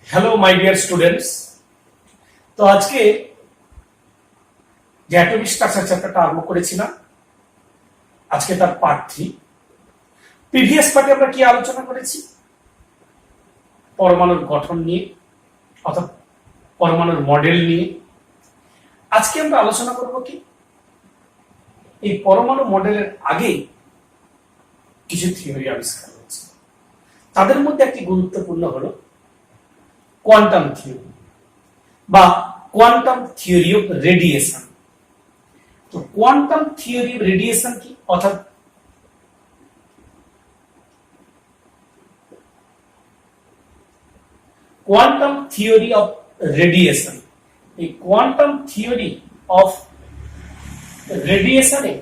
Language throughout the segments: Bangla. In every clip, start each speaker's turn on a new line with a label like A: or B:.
A: Hello my dear students. তো আজকে যে অ্যাটমিক স্ট্রাকচার চ্যাপ্টারটা আরম্ভ করেছিলাম, আজকে তার পার্ট 3। প্রিভিয়াস পার্টে আমরা কি আলোচনা করেছি? পরমাণুর গঠন নিয়ে, অর্থাৎ পরমাণুর মডেল নিয়ে। আজকে আমরা আলোচনা করব কি, এই পরমাণু মডেলের আগে কিছু থিওরি আবিষ্কার হয়েছে। তাদের মধ্যে একটি গুরুত্বপূর্ণ হলো কোয়ান্টাম থিওরি বা কোয়ান্টাম থিওরি অফ রেডিয়েশন। তো কোয়ান্টাম থিওরি অফ রেডিয়েশন কি, অর্থাৎ কোয়ান্টাম থিওরি অফ রেডিয়েশন, এই কোয়ান্টাম থিওরি অফ রেডিয়েশনে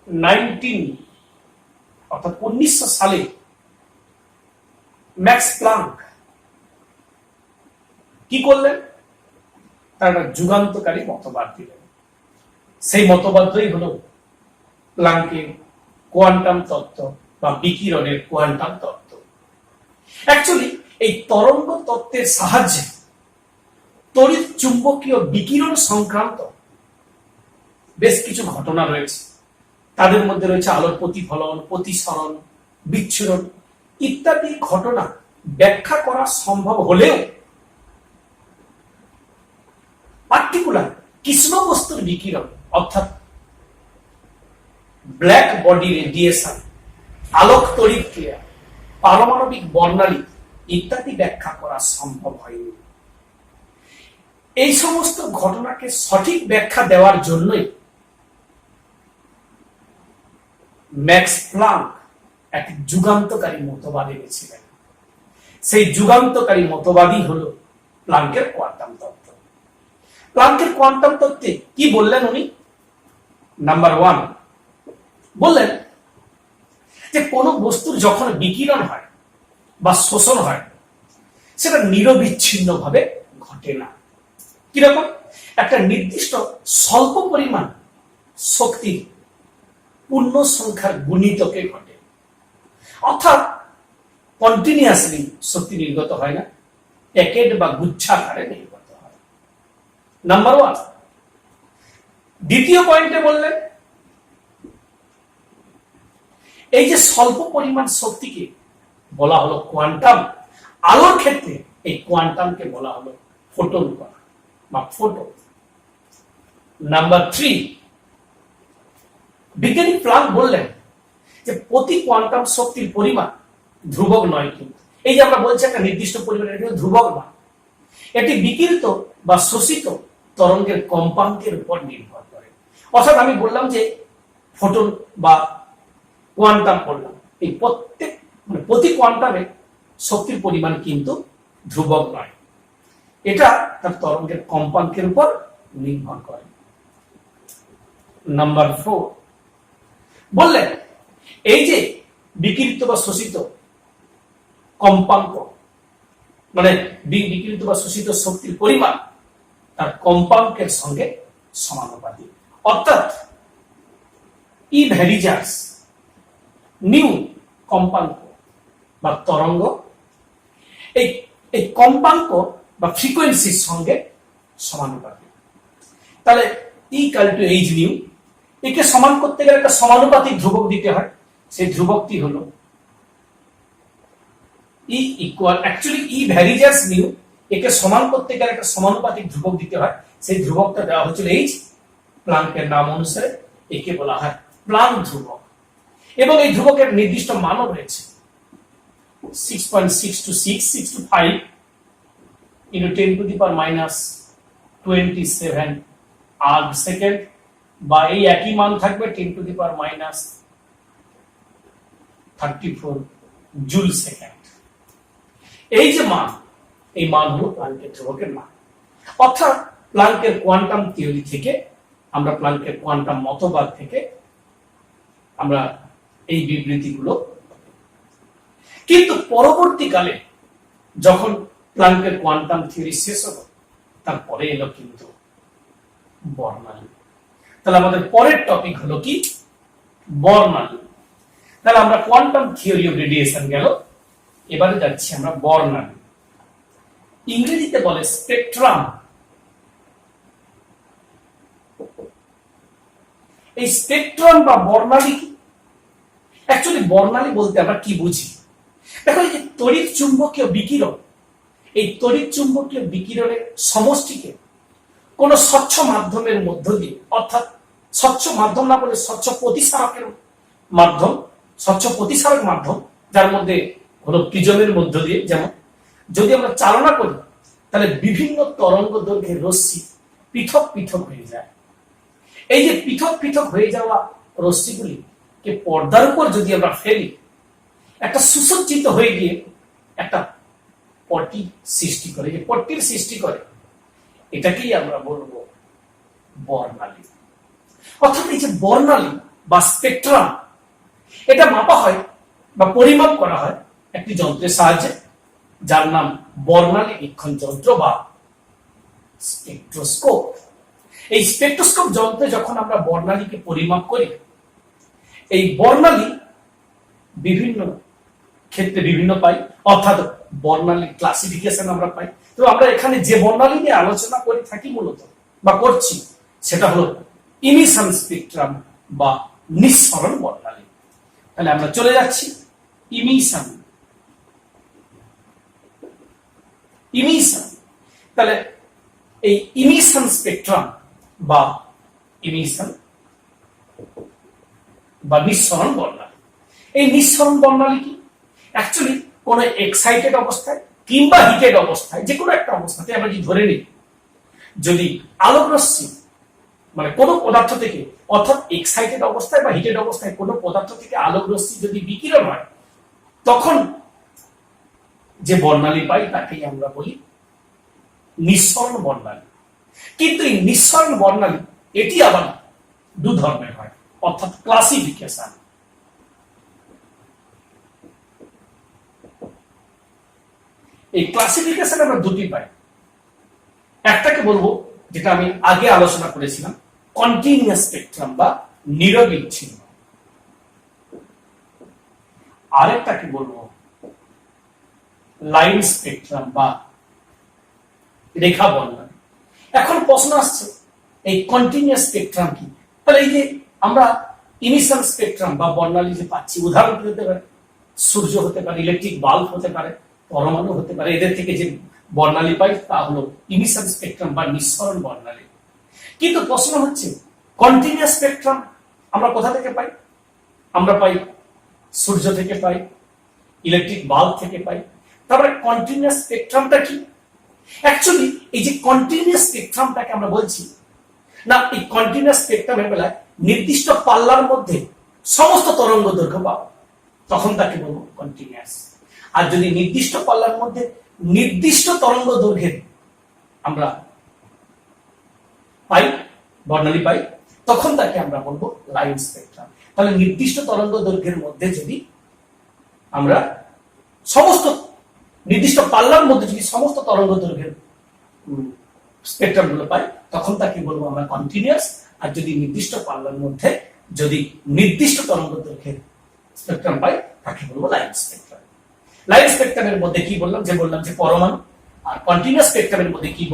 A: 1900 সালে ম্যাক্স প্লাঙ্ক কি করলেন? তার একটা যুগান্তকারী মতবাদ দিলেন। সেই মতবাদই হলো প্লাঙ্কের কোয়ান্টাম তত্ত্ব বা বিকিরণের কোয়ান্টাম তত্ত্ব। অ্যাকচুয়ালি এই তরঙ্গ তত্ত্বের সাহায্যে তড়িৎ চুম্বকীয় বিকিরণ সংক্রান্ত বেশ কিছু ঘটনা রয়েছে। তাদের মধ্যে রয়েছে আলোর প্রতিফলন, প্রতিসরণ, বিচ্ছুরণ ইত্যাদি ঘটনা ব্যাখ্যা করা সম্ভব হলেও পার্টিকুলার কৃষ্ণ বস্তুর বিকিরণ, অর্থাৎ ব্ল্যাক বডি রেডিয়েশন, আলোক তড়িৎ ক্রিয়া, পারমাণবিক বর্ণালী ইত্যাদি ব্যাখ্যা করা সম্ভব হয়নি। এই সমস্ত ঘটনাকে সঠিক ব্যাখ্যা দেওয়ার জন্যই ম্যাক্স প্লাঙ্ক একটি যুগান্তকারী মতবাদ এনেছিলেন। সেই যুগান্তকারী মতবাদই হলো প্লাঙ্কের কোয়ান্টাম তত্ত্ব। প্লাঙ্কের কোয়ান্টাম তত্ত্বে কি বললেন উনি? নাম্বার 1 বললেন যে কোন বস্তুর যখন বিকিরণ হয় বা শোষণ হয়, সেটা নিরবিচ্ছিন্ন ভাবে ঘটে না। কিরকম? একটা নির্দিষ্ট স্বল্প পরিমাণ শক্তির পূর্ণ সংখ্যার গুণিতকে ঘটে, অর্থাৎ কন্টিনিউয়াসলি শক্তি নির্গত হয় না, প্যাকেট বা গুচ্ছাকারে নির্গত হয়। নাম্বার 1। দ্বিতীয় পয়েন্টে বললেন এই যে স্বল্প পরিমাণ শক্তিকে বলা হলো কোয়ান্টাম। আলোর ক্ষেত্রে এই কোয়ান্টামকে বলা হলো ফোটন কণা বা ফোটন। নাম্বার 3, বিজ্ঞানী প্লাঙ্ক বললেন যে প্রতি কোয়ান্টাম শক্তির পরিমাণ ধ্রুবক নয়, কিন্তু এই যে আমরা বলছি একটা নির্দিষ্ট পরিমাণের কিন্তু ধ্রুবক নয়, এটি বিকিরিত বা শোষিত তরঙ্গের কম্পাঙ্কের উপর নির্ভর করে। অর্থাৎ আমি বললাম যে ফোটন বা কোয়ান্টাম বললাম, এই প্রতি কোয়ান্টামে শক্তির পরিমাণ কিন্তু ধ্রুবক নয়, এটা তার তরঙ্গের কম্পাঙ্কের উপর নির্ভর করে। নাম্বার 4 বললেন এই যে বিকিরিত বা শোষিত কম্পাঙ্ক, মানে বিকিরিত বা শোষিত শক্তির পরিমাণ তার কম্পাঙ্কের সঙ্গে সমানুপাতিক, অর্থাৎ ই ভ্যারিজাস নিউ কম্পাঙ্ক বা তরঙ্গ এই কম্পাঙ্ক বা ফ্রিকোয়েন্সির সঙ্গে সমানুপাতিক। তাহলে E=h নিউ, একে সমান করতে গেলে একটা সমানুপাতিক ধ্রুবক দিতে হয়। সেই ধ্রুবকটি হলো E ভ্যারিজাস নিউ, একে সমান করতে গেলে একটা সমানুপাতিক ধ্রুবক দিতে হয়। সেই ধ্রুবকটা দেওয়া হয়েছিল h। প্লাঙ্কের নাম অনুসারে একে বলা হয় প্লাঙ্ক ধ্রুবক, এবং এই ধ্রুবকের নির্দিষ্ট মানও রয়েছে 6.625 into 10⁻⁻27 আর্গ সেকেন্ড, বা এই একই মান থাকবে 10⁻34 জুল সেকেন্ড। এই যে মান, এই মান হলো প্লাঙ্কের ধ্রুবকের মান। অর্থাৎ প্লাঙ্কের কোয়ান্টাম থিওরি থেকে, আমরা প্লাঙ্কের কোয়ান্টাম মতবাদ থেকে আমরা এই বিবৃতিগুলো, কিন্তু পরবর্তীকালে যখন প্লাঙ্কের কোয়ান্টাম থিওরি শেষ হলো, তারপরে এলো কিন্তু বর্ণালী। তাহলে আমাদের পরের টপিক হলো কি? বর্ণালী। তাহলে আমরা কোয়ান্টাম থিওরি অফ রেডিয়েশন গেল, এবারে যাচ্ছি আমরা বর্ণালী। ইংরেজিতে বলে স্পেকট্রাম। এই স্পেকট্রাম বা বর্ণালী কি? অ্যাকচুয়ালি বর্ণালী বলতে আমরা কি বুঝি? দেখো, এই যে তড়িৎ চুম্বকীয় বিকিরণ, এই তড়িৎ চুম্বকীয় বিকিরণের সমষ্টিকে কোন স্বচ্ছ মাধ্যমের মধ্য দিয়ে, অর্থাৎ স্বচ্ছ মাধ্যম না বলে স্বচ্ছ প্রতিসারকের মাধ্যম, স্বচ্ছ প্রতিসারক মাধ্যম, যার মধ্যে হলো প্রিজমের মধ্য দিয়ে, যেমন যদি আমরা চালনা করি তাহলে বিভিন্ন তরঙ্গ দৈর্ঘ্যের রশ্মি পৃথক পৃথক হয়ে যায়। এই যে পৃথক পৃথক হয়ে যাওয়া রশ্মিগুলিকে পর্দার উপর যদি আমরা ফেলি, একটা সুসজ্জিত হয়ে গিয়ে একটা পট্টি সৃষ্টি করে, যে পট্টির সৃষ্টি করে, এটাকেই আমরা বলবো বর্ণালী। অর্থাৎ এই যে বর্ণালী বা স্পেকট্রাম, এটা মাপা হয় বা পরিমাপ করা হয় একটি যন্ত্রের সাহায্যে, যার নাম বর্ণালী বীক্ষণ যন্ত্র বা স্পেকট্রোস্কোপ। এই স্পেকট্রোস্কোপ যন্ত্রে যখন আমরা বর্ণালীকে পরিমাপ করি, এই বর্ণালী বিভিন্ন ক্ষেত্রে বিভিন্ন পাই, অর্থাৎ বর্ণালী ক্লাসিফিকেশন আমরা পাই। তো আমরা এখানে যে বর্ণালী নিয়ে আলোচনা করে থাকি মূলত বা করছি, সেটা হলো ইমিশন স্পেকট্রাম বা নিঃসরণ বর্ণালী। তাহলে আমরা চলে যাচ্ছি ইমিশন। ইমিশন, তাহলে এই ইমিশন স্পেকট্রাম বা ইমিশন বা নিঃসরণ বর্ণালী, এই নিঃসরণ বর্ণালী কি? অ্যাকচুয়ালি কোন এক্সাইটেড অবস্থায় কিংবা হিটেড অবস্থায়, যে কোনো একটা অবস্থাতে আমরা যদি ধরে নিই, যদি আলোক রশ্মি মানে কোন পদার্থ থেকে, অর্থাৎ এক্সাইটেড অবস্থায় বা হিটেড অবস্থায় কোন পদার্থ থেকে আলোক রশ্মি যদি বিকিরণ হয়, তখন যে বর্ণালী পাই তাকেই আমরা বলি নিঃসরণ বর্ণালী। কিন্তু এই নিঃসরণ বর্ণালী এটি আবার দু ধরনের হয়, অর্থাৎ ক্লাসিফিকেশন। এই ক্লাসিফিকেশন আমরা দুটি পাই। একটাকে বলবো, যেটা আমি আগে আলোচনা করেছিলাম, কন্টিনিউয়াস স্পেকট্রাম বা নিরবিচ্ছিন্ন। আরেকটাকে বলবো লাইন স্পেকট্রাম বা রেখা বর্ণালী। এখন প্রশ্ন আসছে, এই কন্টিনিউয়াস স্পেকট্রাম কি? তাহলে এই যে আমরা ইমিশন স্পেকট্রাম বা বর্ণালী যে পাচ্ছি, উদাহরণ কি হতে পারে? সূর্য হতে পারে, ইলেকট্রিক বাল্ব হতে পারে, পরমাণু হতে পারে। এদের থেকে যে বর্ণালী পাই তা হলো ইমিশন স্পেকট্রাম বা নিঃসরণ বর্ণালী। কিন্তু প্রশ্ন হচ্ছে, কন্টিনিউয়াস স্পেকট্রাম আমরা কোথা থেকে পাই? আমরা পাই সূর্য থেকে পাই, ইলেকট্রিক বাল্ব থেকে পাই। তারপরে কন্টিনিউয়াস স্পেকট্রামটা কি? অ্যাকচুয়ালি এই যে কন্টিনিউয়াস স্পেকট্রামটাকে আমরা বলছি না, এই কন্টিনিউয়াস স্পেকট্রামের বেলায় নির্দিষ্ট পাল্লার মধ্যে সমস্ত তরঙ্গ দৈর্ঘ্য পাবো, তখন তাকে বলবো কন্টিনিউয়াস। আর যদি নির্দিষ্ট পাল্লার মধ্যে নির্দিষ্ট তরঙ্গ দৈর্ঘ্যের আমরা পাই, বর্ণালী পাই, তখন তাকে আমরা বলবো লাইন স্পেকট্রাম। তাহলে নির্দিষ্ট তরঙ্গ দৈর্ঘ্যের মধ্যে যদি আমরা সমস্ত নির্দিষ্ট পাল্লার মধ্যে যদি সমস্ত তরঙ্গ দৈর্ঘ্যের স্পেকট্রাম গুলো পাই, তখন তাকে বলবো আমরা কন্টিনিউয়াস। আর যদি নির্দিষ্ট পাল্লার মধ্যে যদি নির্দিষ্ট তরঙ্গ দৈর্ঘ্যের স্পেকট্রাম পাই, তাকে বলবো লাইন স্পেকট্রাম। লাইন স্পেকট্রামের মধ্যে কি বললাম? যে পরমাণু। আর কন্টিনিউয়াস স্পেকট্রামের মধ্যে কি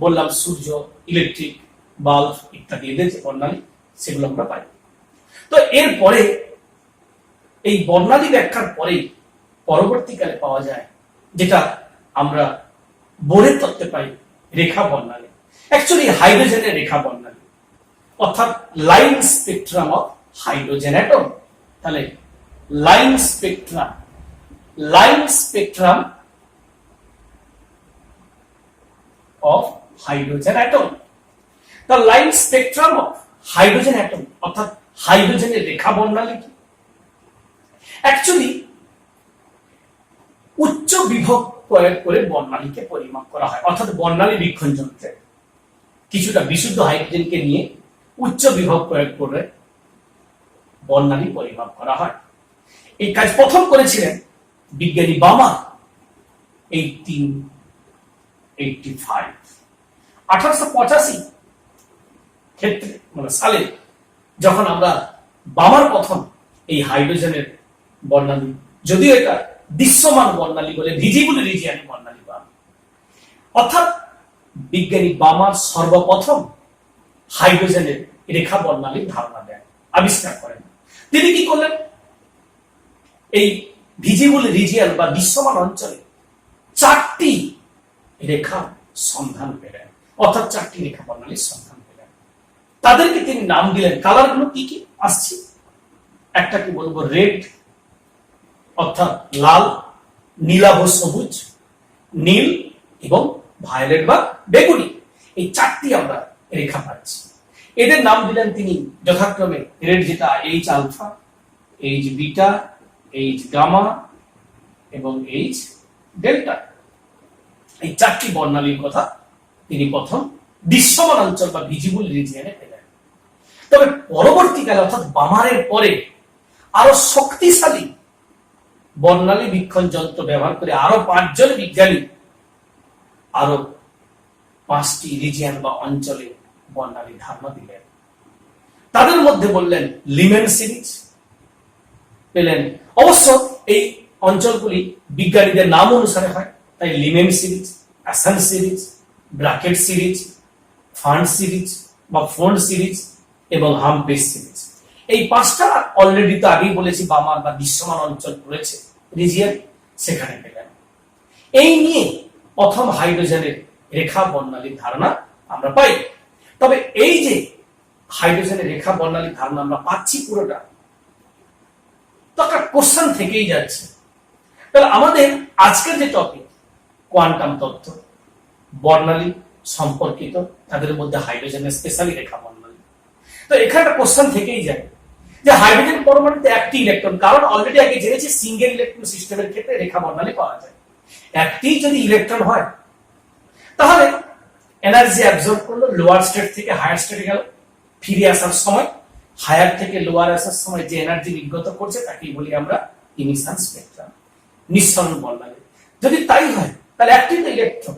A: বললাম সূর্য, ইলেকট্রিক বাল্ব ইত্যাদি এদের যে বর্ণালী, সেগুলো আমরা পাই। তো এরপরে এই বর্ণালী ব্যাখ্যার পরে পরবর্তীকালে পাওয়া যায় যেটা আমরা বোরের তত্ত্বে পাই, রেখা বর্ণালী। অ্যাকচুয়ালি হাইড্রোজেনের রেখা বর্ণালী, অর্থাৎ line spectrum of hydrogen atom. তাহলে line spectrum of hydrogen atom. The line spectrum of hydrogen atom, অর্থাৎ হাইড্রোজেনের রেখা বর্ণালী কি? অ্যাকচুয়ালি উচ্চ বিভব প্রয়োগ করে বর্ণালীকে পরিমাপ করা হয়, অর্থাৎ বর্ণালী বীক্ষণ যন্ত্রে কিছুটা বিশুদ্ধ হাইড্রোজেনকে নিয়ে উচ্চ বিভব প্রয়োগ করে বর্ণালী পরিমাপ করা হয়। এই কাজ প্রথম করেছিলেন বিজ্ঞানী বামার 1885 ক্ষেত্রে সালে, যখন আমরা বামার প্রথম এই হাইড্রোজেনের বর্ণালী, যদিও এটা দৃশ্যমান বর্ণালী বলে, ভিজিবল রিজিয়নে বর্ণালী পান, অর্থাৎ বিজ্ঞানী বামার সর্বপ্রথম হাইড্রোজেনের রেখা বর্ণালীর ধারণা দেন, আবিষ্কার করেন। তিনি কি করলেন? এই ভিজিবল রিজিয়ন বা দৃশ্যমান অঞ্চলে 4টি রেখা সন্ধান পেলেন, অর্থাৎ 4টি রেখা বর্ণালীর সন্ধান পেলেন। তাদেরকে তিনি নাম দিলেন। কালারগুলো কি কি আসছে? একটা কি বলবো, রেড অর্থাৎ লাল, নীলাভ সবুজ, নীল এবং ভায়োলেট বা বেগুনি। এই 4টি আমরা রেখা পাচ্ছি। এদের নাম দিলেন তিনি যথাক্রমে রেড যেটা H alpha, H beta, H gamma এবং এইচ ডেল্টা। এই 4টি বর্ণালীর কথা তিনি প্রথম দৃশ্যমান অঞ্চল বা ভিজিবল রিজিয়নে পেলেন। তবে পরবর্তীকালে অর্থাৎ বামারের পরে আরো শক্তিশালী বর্ণালী বীক্ষণ যন্ত্র ব্যবহার করে আরো 5 জন বিজ্ঞানী আরো 5টি রিজিয়ন বা অঞ্চলে বর্ণালী ধারণা দিলেন। তাদের মধ্যে বললেন লিমেন সিরিজ পেলেন। অবশ্য এই অঞ্চলগুলি বিজ্ঞানীদের নাম অনুসারে হয়, তাই Lyman series, Paschen series, Brackett series, Pfund series বা ফন্ড সিরিজ এবং হামফ্রিজ সিরিজ। এই 5টা অলরেডি তো আগেই বলেছি বামার বা দৃশ্যমান অঞ্চল রয়েছে রিজিয়ন, সেখানে পেলেন। এই নিয়ে প্রথম হাইড্রোজেনের রেখা বর্ণালীর ধারণা আমরা পাই। তবে এই যে হাইড্রোজেনের রেখা বর্ণালীর ধারণা আমরা পাচ্ছি পুরোটা, তো একটা কোশ্চেন থেকেই যাচ্ছে। তাহলে আমাদের আজকের যে টপিক কোয়ান্টাম তত্ত্ব, বর্ণালী সম্পর্কিত, তাদের মধ্যে হাইড্রোজেনের স্পেশালি রেখা বর্ণালী। তো এখানে একটা কোশ্চেন থেকেই যায় যে হাইড্রোজেন পরমাণুতে একটি ইলেকট্রন, কারণ অলরেডি আগে জেনেছি সিঙ্গেল ইলেকট্রন সিস্টেমের ক্ষেত্রে রেখা বর্ণালী পাওয়া যায়। একটি যদি ইলেকট্রন হয় তাহলে এনার্জি অ্যাবজর্ব করলো, লোয়ার স্টেট থেকে হায়ার স্টেটে গেল, ফিরে আসার সময় হায়ার থেকে লোয়ার আসার সময় যে এনার্জি নির্গত করছে তাকেই বলি আমরা ইমিশন স্পেকট্রাম, নিঃসরণ বর্ণালী। যদি তাই হয় তাহলে একটি তো ইলেকট্রন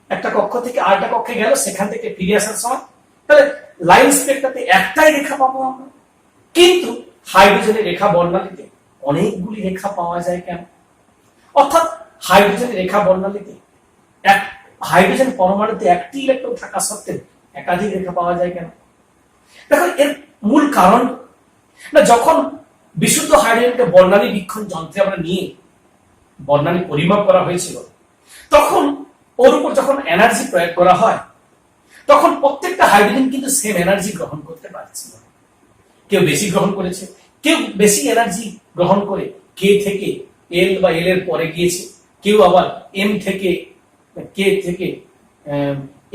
A: একটা কক্ষ থেকে আরেকটা কক্ষে গেল, সেখান থেকে ফিরে আসার সময় তাহলে লাইন স্পেকট্রাতে একটাই রেখা পাবো আমরা। কিন্তু হাইড্রোজেনের রেখা বর্ণালীতে অনেকগুলি রেখা পাওয়া যায় কেন? অর্থাৎ হাইড্রোজেনের রেখা বর্ণালীতে হাইড্রোজেন পরমাণুতে একটি ইলেকট্রন থাকা সত্ত্বেও একাধিক রেখা পাওয়া যায় কেন? দেখো এর মূল কারণ না, যখন বিশুদ্ধ হাইড্রোজেনকে বর্ণালী বীক্ষণ যন্ত্রে আমরা নিয়ে বর্ণালী পরিমাপ করা হয়েছিল, তখন ওর উপর যখন এনার্জি প্রয়োগ করা হয় তখন প্রত্যেকটা হাইড্রোজেন কিন্তু সেম এনার্জি গ্রহণ করতে পারছিল। কেউ বেশি গ্রহণ করেছে, কেউ বেশি এনার্জি গ্রহণ করে কে থেকে এল বা এল এর পরে গিয়েছে, কেউ আবার এম থেকে কে থেকে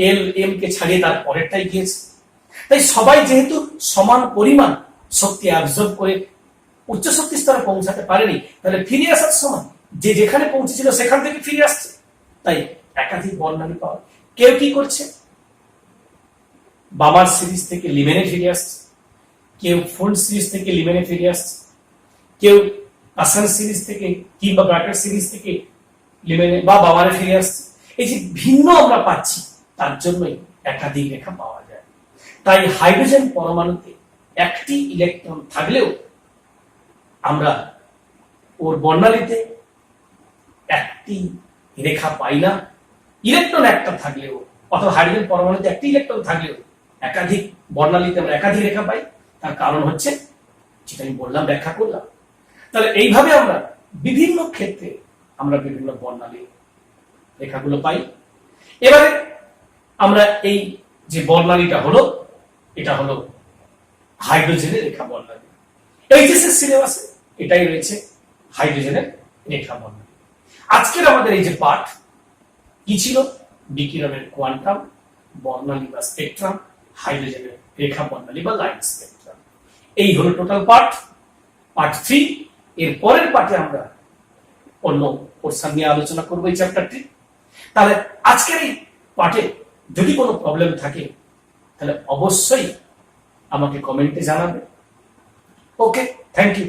A: এল এম কে ছাড়িয়ে তার পরেরটাই গিয়েছে। তাই সবাই যেহেতু সমান পরিমাণ শক্তি অ্যাবজর্ব করে উচ্চ শক্তি স্তরে পৌঁছাতে পারেনি, তাহলে ফিরে আসার সময় যে যেখানে পৌঁছেছিল সেখান থেকে ফিরে আসছে। তাই একাধিক বর্ণালী পাওয়া। কেউ কি করছে, বামার সিরিজ থেকে লিমেনে ফিরে আসছে, কেউ ফোল্ড সিরিজ থেকে লিমেনে ফিরে আসছে, কেউ আসান সিরিজ থেকে কিংবা ব্র্যাকেট সিরিজ থেকে লিমেনে বা বামারে ফিরে আসছে। এই যে ভিন্ন আমরা পাচ্ছি, তার জন্যই একাধিক রেখা পাওয়া যায়। তাই হাইড্রোজেন পরমাণুতে একটি ইলেকট্রন থাকলেও আমরা ওর বর্ণালীতে একটি রেখা পাই না। ইলেকট্রন একটা থাকলেও, অথবা হাইড্রোজেন পরমাণুতে একটি ইলেকট্রন থাকলেও একাধিক বর্ণালীতে আমরা একাধিক রেখা পাই। তার কারণ হচ্ছে যেটা আমি বললাম, ব্যাখ্যা করলাম। তাহলে এইভাবে আমরা বিভিন্ন ক্ষেত্রে আমরা বিভিন্ন বর্ণালী রেখাগুলো পাই। এবারে আমরা এই যে বর্ণালীটা হলো, এটা হলো হাইড্রোজেনের রেখা বর্ণালী। এইচএসএস সিলেবাসে এটাই রয়েছে, হাইড্রোজেনের রেখা বর্ণালী। আজকের আমাদের এই যে পাঠ কি ছিল, বিকিরণের কোয়ান্টাম বর্ণালী বা স্পেকট্রাম, হাইড্রোজেনের রেখা বর্ণালী বা লাইন স্পেকট্রাম। এই হলো টোটাল পাঠ, পার্ট 3। এর পরের পাঠে আমরা অন্য পোরশন নিয়ে আলোচনা করবো এই চ্যাপ্টারটি। তাহলে আজকের এই পাঠে যদি কোনো প্রবলেম থাকে তাহলে অবশ্যই আমাকে কমেন্টে জানাবে। ওকে, থ্যাংক ইউ।